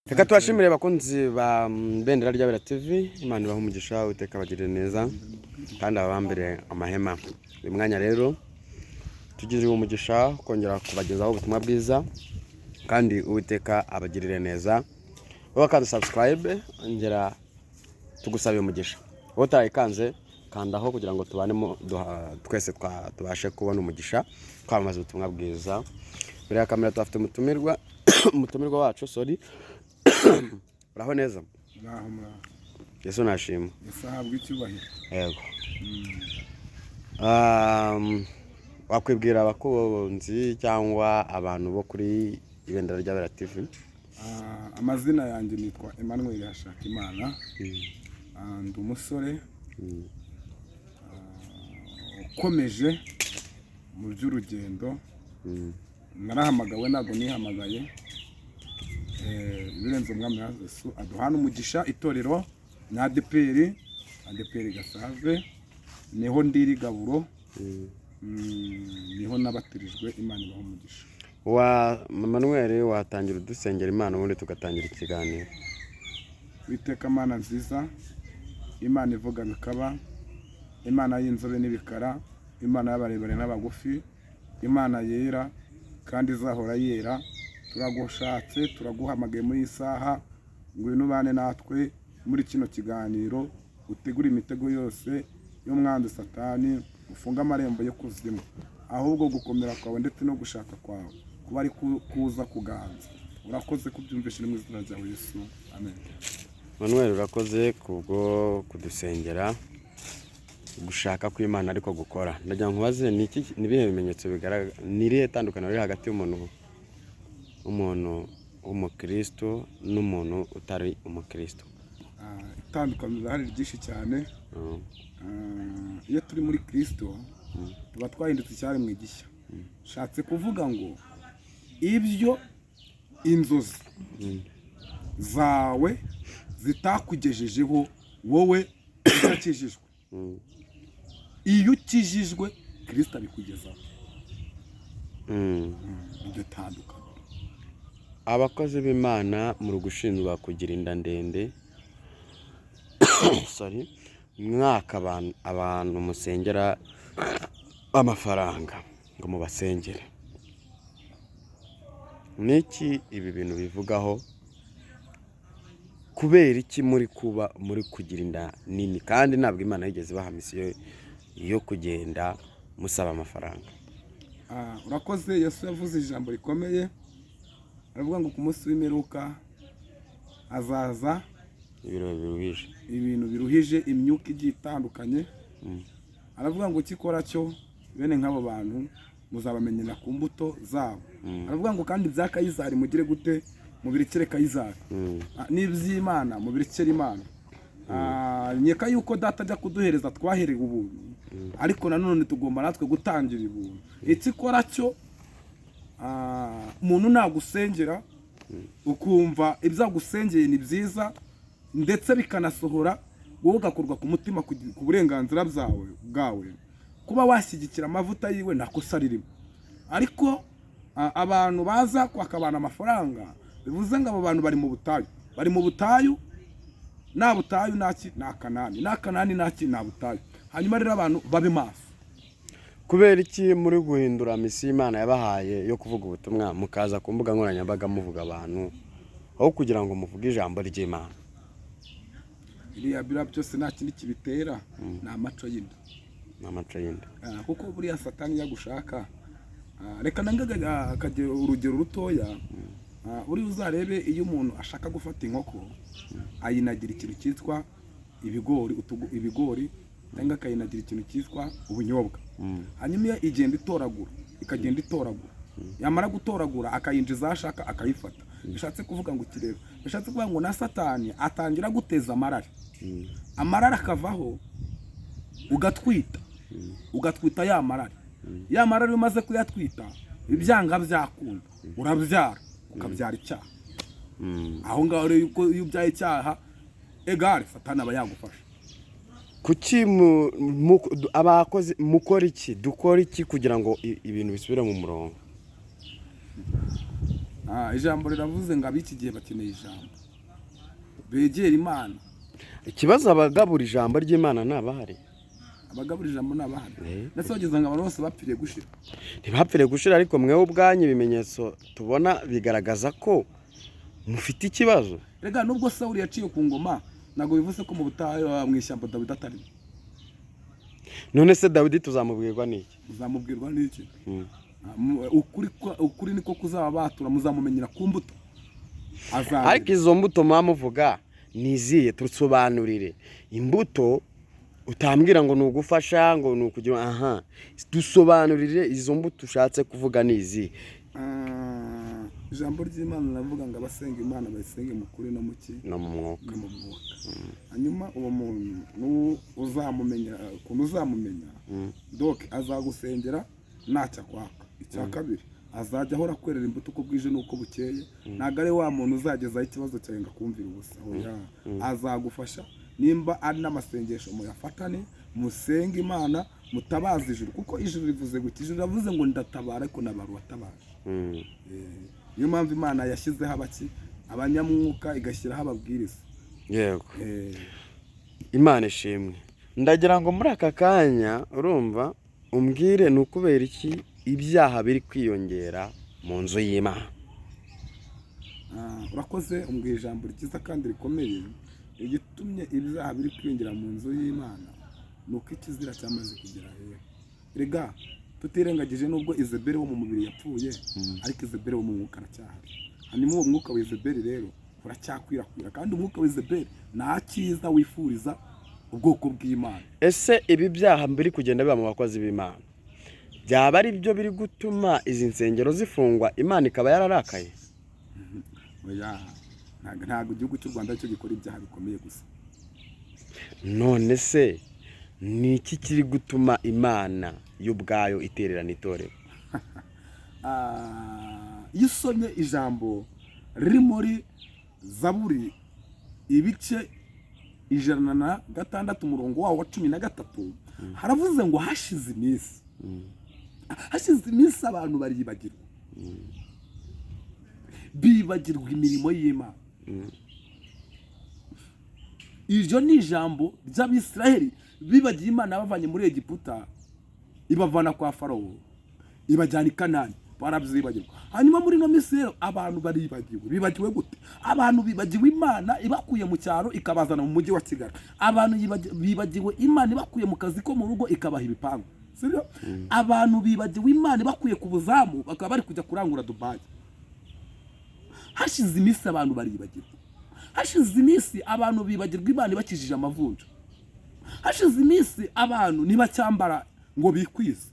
Reka tubashimire bakunzi ba Bendera ry'Abera TV, Imana ibahe umugisha, Uwiteka abagirire neza kandi abambere amahema. Uyu mwanya rero tugiriwe umugisha kongera kubagezaho ubutumwa bwiza kandi Uwiteka abagirire neza. Wowe kandi subscribe ongera tugusabe umugisha. Wowe utayikanze kandaho kugira ngo tubanemo twese tubashe kubona umugisha kwamamaza ubutumwa bwiza. Mbere ya kamera twafite umutumirwa wacu, sorry. Uraho neza? Uraho. Yesu nashima. Yesu ahabwe icyubahiro. Yego. Wakwibwira abakunzi cyangwa abantu bo kuri Ibendera ry'Abera TV? Amazina yanjye nitwa Iraje. Ndi umusore ukomeje mu by'urugendo. Narahamagawe ntabwo nihamagaye. Birenze umwami Yesu aduhana umugisha. Itorero na ADPR Gasave niho ndiri gaburo, niho nabatirijwe. Imana ibahe umugisha. Wa Manuel watangira udusengera Imana ubundi tugatangira ikiganiro. Witeka Mana nziza, Imana ivuga bikaba, Imana y'inzobe n'ibikara, Imana y'abarebare n'abagufi, Imana yera kandi izahora yera. Turagushatse, turaguhamagaye muri isaha ngo nubane natwe muri kino kiganiro, utegura imitego yose yo mwandu Satani, ufunga amarembo yo kuzimu, ahubwo gukomera kwawe ndetse no gushaka kwawe kuba ari kuza kuganza. Urakoze kubyumvisha mu izina rya Yesu, amen. Manuel, urakoze kubwo kudusengera, gushaka kw'Imana ariko gukora. Ndagira ngo nkubaze nibihe bimenyetso bigaragara, nirihe tandukaniro riri hagati y'umuntu w'umukristo n'umuntu utari umukristo? Itandukaniro hari ryinshi cyane. Iyo turi muri Kristo tuba twahindutse icyaremwe gishya. Shatse kuvuga ngo ibyo inzozi zawe zitakugejejeho wowe utakijijwe, iyo ukijijwe Kristo abikugezaho. Iryo tandukaniro. Abakozi b'Imana muri gushinzwa kugira inda ndende, sorry, mwaka abantu musengera amafaranga ngo mubasengere. Niki ibi bintu bivugaho? Kubera iki muri kugira inda nini kandi ntabwo Imana yigeze ibaha misiyo yo kugenda musaba amafaranga? Urakoze. Yesu yavuze ijambo rikomeye, aravuga ngo ku munsi w'imperuka azaza ibintu biruhije, imyuka igiye itandukanye. Aravuga ngo ikikora cyo bene nk'abo bantu muzabamenyera ku mbuto zabo. Aravuga ngo kandi ibya Kayizari mugire gute, mubirekere Kayizari, n'iby'Imana mubirekere Imana. Nyeka yuko data ajya kuduhereza twaherewe ubuntu, ariko nanone tugomba natwe gutangira ibuntu. Ikikora cyo umuntu nagusengera ukumva ibyo agusengeye ni byiza ndetse bikanasohora, wowe ugakorwa ku mutima ku burenganzira bwawe kuba washyigikira amavuta yiwe, nta kosa ririmo. Ariko abantu baza kwaka abantu amafaranga, bivuze ngo abo bantu bari mu butayu, nta butayu naki nta Kanani, nta Kanani naki nta butayu. Hanyuma rero abantu babe maso. Kubera iki muri guhindura misiyo Imana yabahaye yo kuvuga ubutumwa mukaza ku mbuga nkoranyambaga muvuga abantu aho kugira ngo muvuge ijambo ry'Imana? Iriya byose nta kindi kibitera, ni amaco y'inda. Kuko buriya Satani yagushaka. Reka nangaga akagera urugero rutoya. Uri uzarebe iyo umuntu ashaka gufata inkoko ayinagira ikintu cyitwa ibigori cyangwa akayinagira ikintu cyitwa ubunyobwa. Hanyuma iyo igenda itoragura, yamara gutoragura akayinjiza ashaka akayifata. Bishatse kuvuga ngo kireba, bishatse kuvuga ngo na Satani atangira guteza amarara akavaho, ugatwita ya marara umaze kuyatwita, ibyanga byakunda urabyara, ukabyara icyaha. Aho ngaho rero iyo ubyaye icyaha egare Satani aba yagufasha. Kuki abakozi dukora iki kugira ngo ibintu bisubire mu murongo? ijambo riravuze ngo ab'iki gihe bakeneye ijambo begera Imana. Ikibazo abagabura ijambo ry'Imana nabahari, abagabura ijambo nabahari ndetse bageze ngo abantu bose bapfiriye gushira. Ntibapfire gushira, ariko mwewe ubwanyu ibimenyetso tubona bigaragaza ko mufite ikibazo. Rega nubwo Sawuli yaciye ku ngoma nago bivuze ko mu butayu mu ishyamba Dawidi atari. None se Dawidi tuzamubwirwa n'iki? Uzamubwirwa n'iki? Ukuri niko kuzaba batura, muzamumenyera ku mbuto. Ariko izo mbuto muvuga niziye, tusobanurire. Imbuto utambwira ngo nugufasha ngo nukugira dusobanurire izo mbuto ushatse kuvuga nizi. Ijambo ry'Imana navuga ngo abasenga Imana bayisenge mu kuri no muki no mu mwuka. Hanyuma uwo muntu uzamumenya ukuntu uzamumenya donc azagusengera ntacyo kwaka. Icya kabiri azajya ahora kwerera imbuto uko bwije nuko bukeye. Ntago ari wa muntu uzagezaho ikibazo cyawe ngo akumvire ubusa. Azagufasha nimba ari n'amasengesho muyafatane, musenge Imana, mutabaza ijuru, kuko ijuru rivuze gute? Ijuru ravuze ngo ndatabara ariko nabaru watabaje. Niyo mpamvu Imana yashyizeho abanyamwuka igashyiraho ababwiriza. Yego. Imana ishimwe. Ndagira ngo muri aka kanya urumva umbwire nukubera iki ibyaha biri kwiyongera mu nzu y'Imana. Urakoze umbwira ijambo ryiza kandi rikomeye. Igitumye ibyaha biri kwiyongera mu nzu y'Imana nuko ikizira cyamaze kugera hehe. Rega tutirengagije nubwo Izebeli wo mu mubiri yapfuye, ariko Izebeli wo mu mwuka aracyahari. Hanyuma uwo mwuka wa Izebeli rero uracyakwirakwira, kandi umwuka wa Izebeli nta cyiza wifuriza ubwoko bw'Imana. Ese ibi byaha biri kugenda biba mu bakozi b'Imana byaba ari byo biri gutuma izi nsengero zifungwa, Imana ikaba yararakaye? Oya, ntago igihugu cy'u Rwanda cyo gikora ibyaha bikomeye gusa. None se ni iki kiri gutuma Imana y'ubwayo itererana itorero? Iyo usomye ijambo riri muri Zaburi ibice 106 umurongo wawo wa 13 haravuze ngo hashize iminsi. Hashize iminsi abantu baribagirwa. Bibagirwa imirimo y'Imana. Iryo ni ijambo ry'Abisiraheli bibagiye Imana bavanye muri Egiputa ibavana kwa Farawo ibajyana i Kanani, barabyibagirwa. Hanyuma muri no minsi rero abantu baribagiwe. Bibagiwe gute? Abantu bibagiwe Imana ibakuye mu cyaro ikabazana mu mujyi wa Kigali. Abantu bibagiwe Imana ibakuye mu kazi ko mu rugo ikabaha ibipangu. Sibyo? Abantu bibagiwe Imana ibakuye ku buzamu bakaba bari kujya kurangura Dubai. Hashize iminsi abantu baribagirwa. Hashize iminsi abantu bibagirwa Imana ibakijije amavunja. Hashize iminsi abantu nibacyambara ngo bikwize.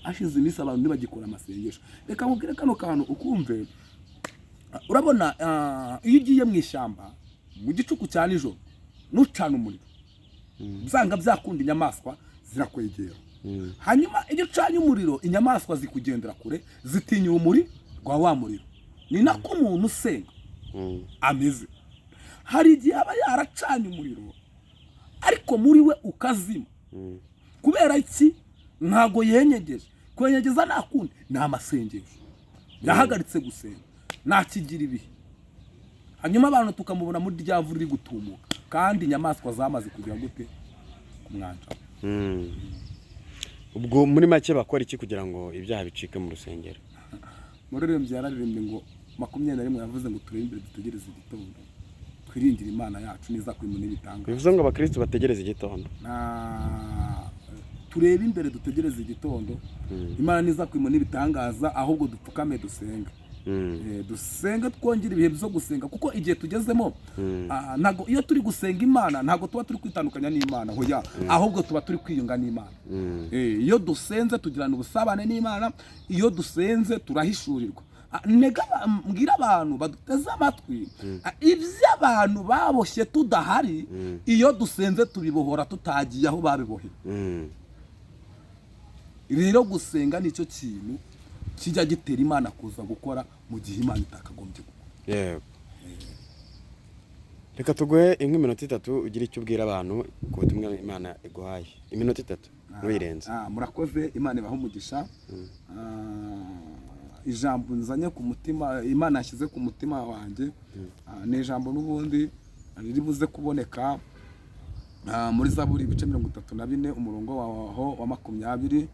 Hashize iminsi abantu nibagikora amasengesho. Reka nkubwire kano kantu ukumve. Urabona iyo ugiye mu ishyamba mu gicuku cya nijoro nucana umuriro, byanga byakunda inyamaswa zirakwegera. Hanyuma iyo ucanye umuriro inyamaswa zikugendera kure, zitinya urumuri rwa wa muriro. Ni nako umuntu usenga ameze. Hari igihe aba yaracanye umuriro ariko muri we ukazima. Kubera iki? Ntago yenyegeje. Kwenyegeza nakundi ni amasengesho. Yahagaritse gusenga, nakigira ibihe. Hanyuma abantu tukamubona muri ryavu riri gutumuka, kandi inyamaswa zamaze kugira gute kumwanja. Ubwo muri make bakora iki kugira ngo ibyaha bicike mu rusengero? Muririmbyi yararirimbye ngo 21 yavuze ngo turebe imbere dutegereze igitondo, twiringire Imana yacu niza kwimuna ibitanga. Bivuze ngo abakristo bategereze igitondo. Turebe imbere dutegereze igitondo, Imana niza kwimuna ibitangaza, ahubwo dupfukame dusenga. Dusenga twongera ibihe byo gusenga, kuko igihe tugezemo ntago iyo turi gusenga Imana ntago tuba turi kwitandukanya n'Imana, hoya ahubwo tuba turi kwiyunga n'Imana. Iyo dusenze tugirana ubusabane n'Imana, iyo dusenze turahishurirwa. Nega mbwira abantu baduteze amatwi iby'abantu baboshye tudahari, iyo dusenze tubibohora tutagiye aho babibohe. Rero gusenga nicyo kintu kijya gitera Imana kuza gukora mu gihe Imana itakagombye gukora. Yego. Reka tuguhe iminota 3 ugira icyo ubwira abantu ku butumwa Imana iguhaye. Iminota 3 ntuyirenze. Murakoze, Imana ibaha umugisha. ijambo nzanye ku mutima Imana yashyize ku mutima wanjye ni ijambo n'ubundi riri buze kuboneka muri Zaburi ibice 34 umurongo waho wa 20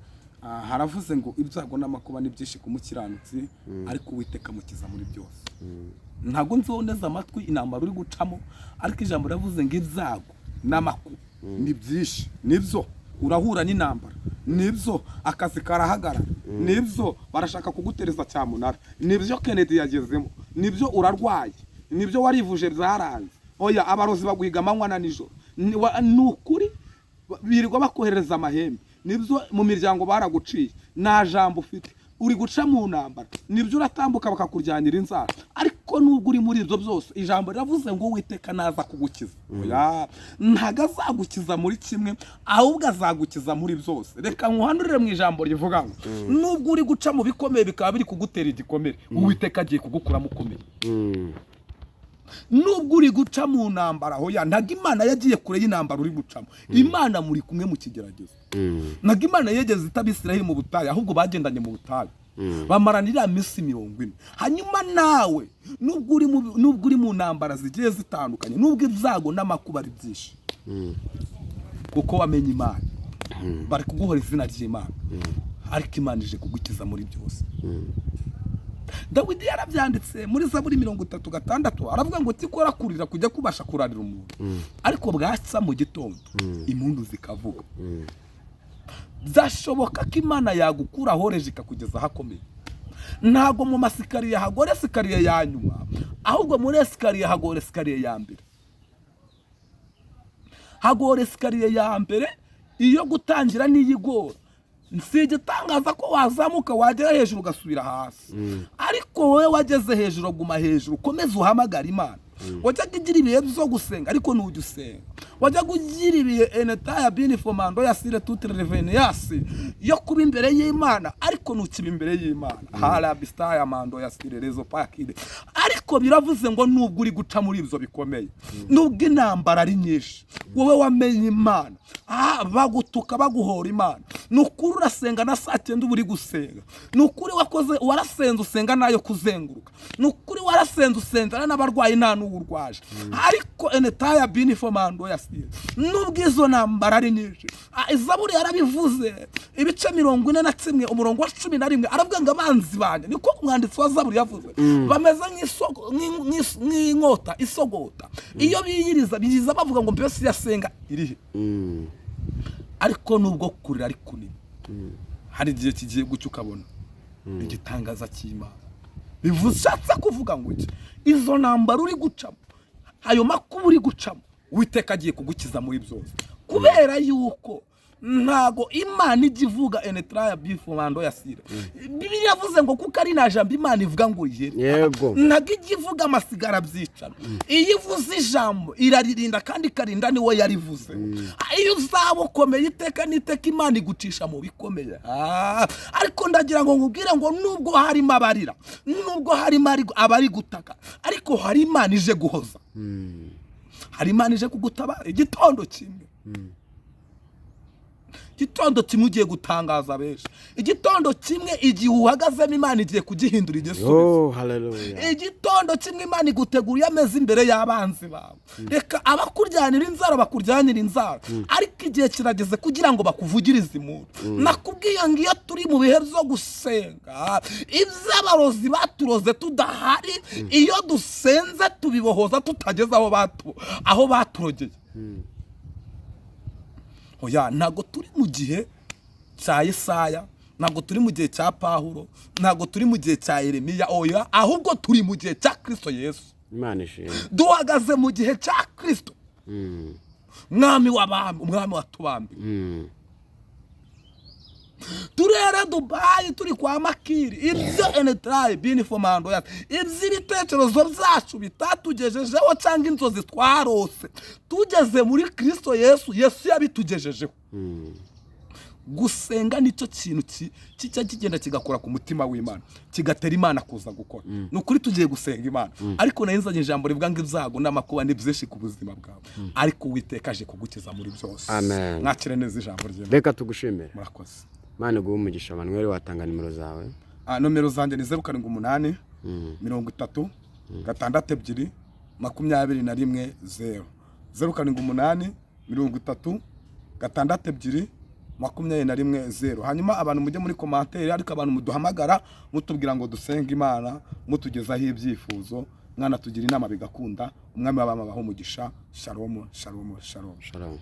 haravuze ngo ibyago n'amakuba ni byinshi ku mukiranutsi ariko Uwiteka mukiza muri byose. Ntago nzoneza amatwi intambara uri gucamo, ariko ijambo ravuze ngo ibyago n'amakuba ni byinshi, nibyo urahura n'intambara, nibyo akazi karahagara, nibyo barashaka kugutereza cyamunara, nibyo Kennedy yagezemo, nibyo urarwaye, nibyo warivuje byaranze, oya abarozi baguhiga amanywa na nijoro, nukuri birirwa bakohereza amahembe, nibyo mu miryango baraguciye, nta jambo ufite, uri guca mu ntambara, nibyo uratambuka bakakuryanira inzara, ariko nubwo uri muri ibyo byose ijambo riravuze ngo Uwiteka naza kugukiza. Oya ntago azagukiza muri kimwe, ahubwo azagukiza muri byose. Reka nkuhanurire mu ijambo rivuga ngo nubwo uri guca mu bikomeye bikaba biri kugutera igikomere, Uwiteka agiye kugukuramo ukomeye. Nubwo uri guca mu ntambara, hoya ntago Imana yagiye kure y'intambara uri gucamo, Imana muri kumwe mu kigeragezo. Ntago Imana yegeze itabisiraho mu butayu, ahubwo bagendanye mu butayu bamaranira iminsi 40. Hanyuma nawe nubwo uri mu ntambara zigiye zitandukanye, nubwo ibyago n'amakuba ari byinshi, kuko wamenye Imana, bari kuguhora izina ry'Imana, ariko Imana ije kugukiza muri byose. Dawidi yarabyanditse muri Zaburi 36 aravuga ngo tikora kurira kujya kubasha kurarira umuntu, ariko bwatsa mu gitondo impundu zikavuga. Zashoboka ko Imana yagukura horeje ikakugeza hakomeye. Ntago mu masikariye hagore sikariye ya nyuma, ahubwo muri esikariye hagore sikariye ya mbere. Hagore sikariye ya mbere iyo gutangira n'iyigora, nsigitangaza ko wazamuka wagera hejuru ugasubira hasi, ariko wowe wageze hejuru guma hejuru, komeza uhamagara Imana. Wajya kugira ibihe byo gusenga, ariko nujya usenga. Wajya kugira ibihe enetaya binifomando yasire tutre reveniasi yo kuba imbere y'Imana, ariko nukiba imbere y'Imana. Harabistaya mando yasire rezo pakide. Ariko biravuze ngo nubwo uri guca muri ibyo bikomeye, nubwo intambara ari nyinshi, wowe wamenye Imana, bagutuka baguhora Imana, nukuri urasenga na saa 9 uri gusenga, nukuri warasenze usenga nayo kuzenguruka, nukuri warasenze usengana n'abarwayi nta n'urwaje, ariko enetaya binifomando yasire nubwo izo ntambara ari nyinshi. Zaburi yarabivuze ibice 41 umurongo wa 11 aravuga ngo abanzi banje, niko umwanditsi wa Zaburi yavuze, bameze nk'inkota isogota, iyo biyiriza biyiza bavuga ngo mbese yasenga irihe. Ariko nubwo kurira ari kunini, hari igihe kigiye gucyo ukabona igitangaza cy'Imana. Bivushatse kuvuga ngo izo ntambara uri gucamo, ayo makuba uri gucamo, Uwiteka agiye kugukiza muri byose, kubera yuko ntago Imana igivuga enetraya bifomando yasira. Bibiliya yavuze ngo kuko ari na jambo Imana ivuga ngo yere, ntago igivuga amasigara byicana. Iyo ivuze ijambo iraririnda kandi karinda ni we yarivuze. Iyo uzaba ukomeye iteka niteka Imana igucisha mu bikomeye. Ariko ndagira ngo nkubwire ngo nubwo harimo abarira, nubwo harimo abari gutaka, ariko hari Imana ije guhoza. Hari Imana ije kugutabara igitondo kimwe. Igitondo kimwe ugiye gutangaza benshi, igitondo kimwe igihe uhagazemo Imana igiye kugihindura igisubizo. Haleluya. Igitondo kimwe Imana igutegura ameze imbere y'abanzi bawe. Reka abakuryanira inzara bakuryanira inzara, ariko igihe kirageze kugira ngo bakuvugirize impundu. Nakubwiye ngo iyo turi mu bihe byo gusenga, iby'abarozi baturoze tudahari, iyo dusenze tubibohoza tutageze aho baturogeye. Oya ntago turi mu gihe cya Yesaya, ntago turi mu gihe cya Pawulo, ntago turi mu gihe cya Yeremiya, oya ahubwo turi mu gihe cya Kristo Yesu. Imana ishimwe. Duhagaze mu gihe cya Kristo, mwami w'abami, umwami watubambi. Turera Dubai turi kwa Makiri, ibyo enetraye binifomando yati, iby'ibitekerezo byacu bitatugejejeho cyangwa inzozi twarose, tugeze muri Kristo Yesu, Yesu yabitugejejeho. Gusenga nicyo kintu kijya kigenda kigakora ku mutima w'Imana, kigatera Imana kuza gukora. Nukuri tugiye gusenga Imana, ariko nayinzanye ijambo rivuga ngo ibyago n'amakuba nibyeshi ku buzima bwawe, ariko Uwiteka aje kugukiza muri byose. Amen. Mwakire neza ijambo ry'Imana. Reka tugushimire. Murakoze. Mana guha umugisha Manuel, watanga nimero zawe. Nomero zanjye ni 07 30 62 21 0 07 30 62 21 0. Hanyuma abantu mujye muri commentaire, ariko abantu muduhamagara mutubwira ngo dusenge Imana, mutugezaho ibyifuzo, mwana tugira inama bigakunda. Umwami w'abama baho umugisha. Shalom, shalom, shalom. Shalom.